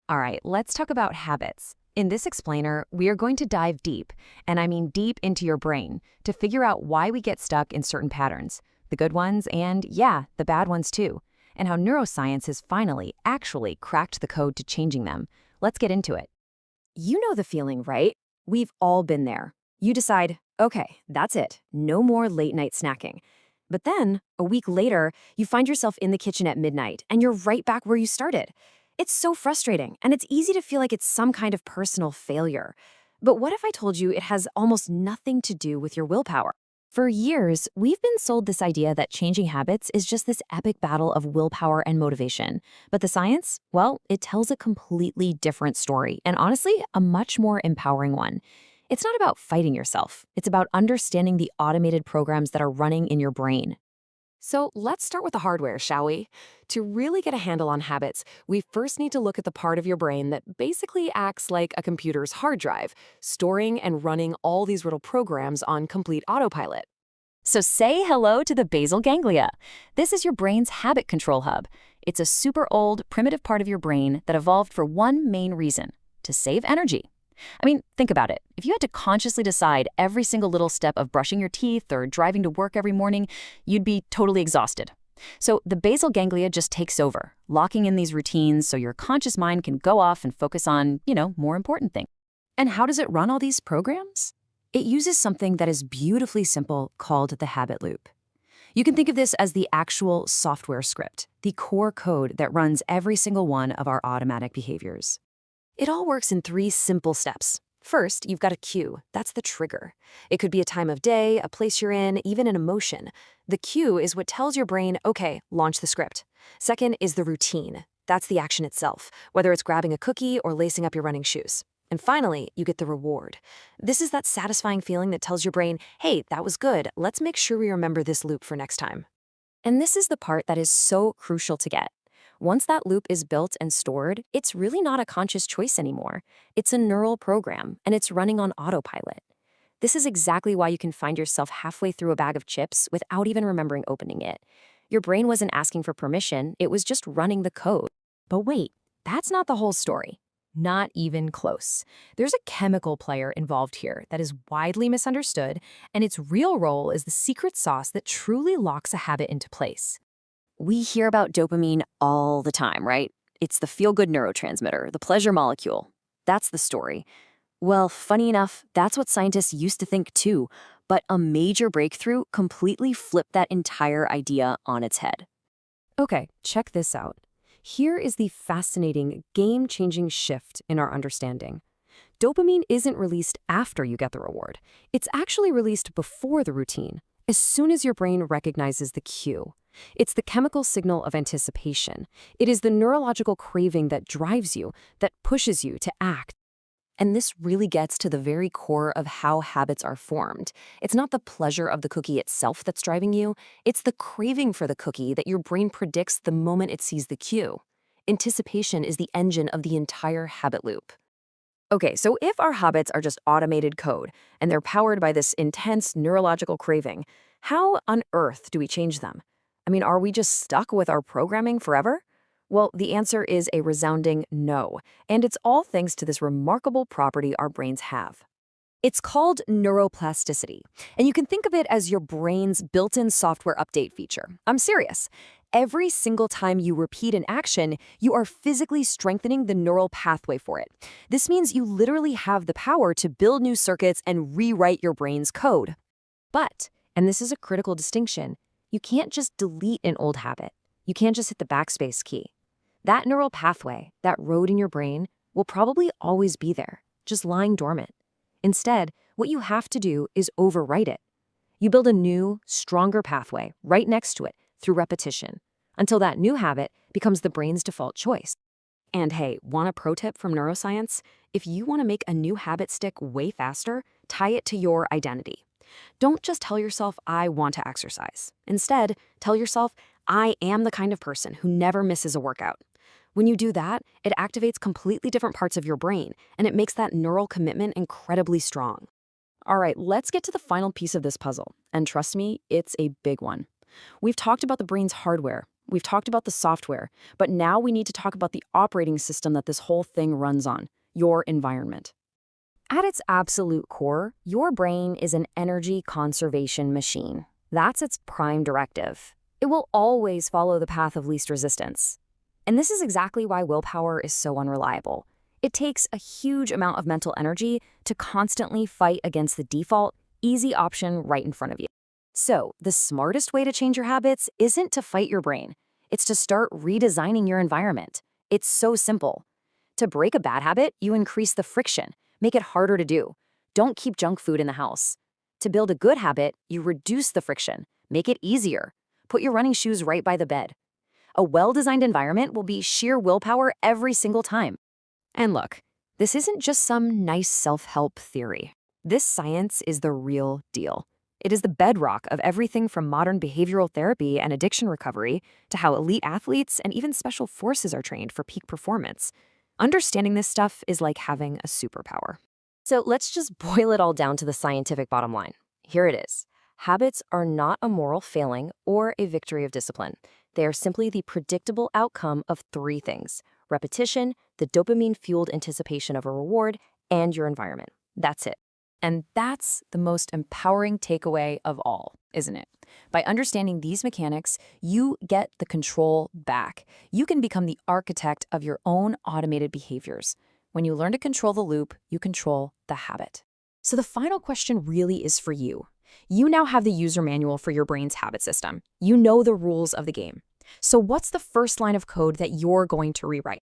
All right, let's talk about habits. In this explainer, we are going to dive deep, and I mean deep into your brain, to figure out why we get stuck in certain patterns, the good ones and, yeah, the bad ones too, and how neuroscience has finally actually cracked the code to changing them. Let's get into it. You know the feeling, right? We've all been there. You decide, okay, that's it, no more late night snacking. But then, a week later, you find yourself in the kitchen at midnight, and you're right back where you started. It's so frustrating, and it's easy to feel like it's some kind of personal failure. But what if I told you it has almost nothing to do with your willpower? For years, we've been sold this idea that changing habits is just this epic battle of willpower and motivation. But the science, well, it tells a completely different story, and honestly, a much more empowering one. It's not about fighting yourself. It's about understanding the automated programs that are running in your brain. So let's start with the hardware, shall we? To really get a handle on habits, we first need to look at the part of your brain that basically acts like a computer's hard drive, storing and running all these little programs on complete autopilot. So say hello to the basal ganglia. This is your brain's habit control hub. It's a super old, primitive part of your brain that evolved for one main reason: to save energy. I mean, think about it. If you had to consciously decide every single little step of brushing your teeth or driving to work every morning, you'd be totally exhausted. So the basal ganglia just takes over, locking in these routines so your conscious mind can go off and focus on, more important things. And how does it run all these programs? It uses something that is beautifully simple called the habit loop. You can think of this as the actual software script, the core code that runs every single one of our automatic behaviors. It all works in three simple steps. First, you've got a cue. That's the trigger. It could be a time of day, a place you're in, even an emotion. The cue is what tells your brain, okay, launch the script. Second is the routine. That's the action itself, whether it's grabbing a cookie or lacing up your running shoes. And finally, you get the reward. This is that satisfying feeling that tells your brain, hey, that was good. Let's make sure we remember this loop for next time. And this is the part that is so crucial to get. Once that loop is built and stored, it's really not a conscious choice anymore. It's a neural program, and it's running on autopilot. This is exactly why you can find yourself halfway through a bag of chips without even remembering opening it. Your brain wasn't asking for permission, it was just running the code. But wait, that's not the whole story. Not even close. There's a chemical player involved here that is widely misunderstood, and its real role is the secret sauce that truly locks a habit into place. We hear about dopamine all the time, right? It's the feel-good neurotransmitter, the pleasure molecule. That's the story. Well, funny enough, that's what scientists used to think too, but a major breakthrough completely flipped that entire idea on its head. Okay, check this out. Here is the fascinating, game-changing shift in our understanding. Dopamine isn't released after you get the reward. It's actually released before the routine, as soon as your brain recognizes the cue. It's the chemical signal of anticipation. It is the neurological craving that drives you, that pushes you to act. And this really gets to the very core of how habits are formed. It's not the pleasure of the cookie itself that's driving you. It's the craving for the cookie that your brain predicts the moment it sees the cue. Anticipation is the engine of the entire habit loop. Okay, so if our habits are just automated code, and they're powered by this intense neurological craving, how on earth do we change them? I mean, are we just stuck with our programming forever? Well, the answer is a resounding no, and it's all thanks to this remarkable property our brains have. It's called neuroplasticity, and you can think of it as your brain's built-in software update feature. I'm serious. Every single time you repeat an action, you are physically strengthening the neural pathway for it. This means you literally have the power to build new circuits and rewrite your brain's code. But, and this is a critical distinction, you can't just delete an old habit. You can't just hit the backspace key. That neural pathway, that road in your brain, will probably always be there, just lying dormant. Instead, what you have to do is overwrite it. You build a new, stronger pathway right next to it through repetition, until that new habit becomes the brain's default choice. And hey, want a pro tip from neuroscience? If you want to make a new habit stick way faster, tie it to your identity. Don't just tell yourself, I want to exercise. Instead, tell yourself, I am the kind of person who never misses a workout. When you do that, it activates completely different parts of your brain, and it makes that neural commitment incredibly strong. All right, let's get to the final piece of this puzzle. And trust me, it's a big one. We've talked about the brain's hardware, We've talked about the software, but now we need to talk about the operating system that this whole thing runs on, your environment. At its absolute core, your brain is an energy conservation machine. That's its prime directive. It will always follow the path of least resistance. And this is exactly why willpower is so unreliable. It takes a huge amount of mental energy to constantly fight against the default, easy option right in front of you. So, the smartest way to change your habits isn't to fight your brain. It's to start redesigning your environment. It's so simple. To break a bad habit, you increase the friction, make it harder to do. Don't keep junk food in the house. To build a good habit, you reduce the friction, make it easier. Put your running shoes right by the bed. A well-designed environment will be sheer willpower every single time. And look, this isn't just some nice self-help theory. This science is the real deal. It is the bedrock of everything from modern behavioral therapy and addiction recovery to how elite athletes and even special forces are trained for peak performance. Understanding this stuff is like having a superpower. So let's just boil it all down to the scientific bottom line. Here it is. Habits are not a moral failing or a victory of discipline. They are simply the predictable outcome of three things: repetition, the dopamine-fueled anticipation of a reward, and your environment. That's it. And that's the most empowering takeaway of all, isn't it? By understanding these mechanics, you get the control back. You can become the architect of your own automated behaviors. When you learn to control the loop, you control the habit. So the final question really is for you. You now have the user manual for your brain's habit system. You know the rules of the game. So what's the first line of code that you're going to rewrite?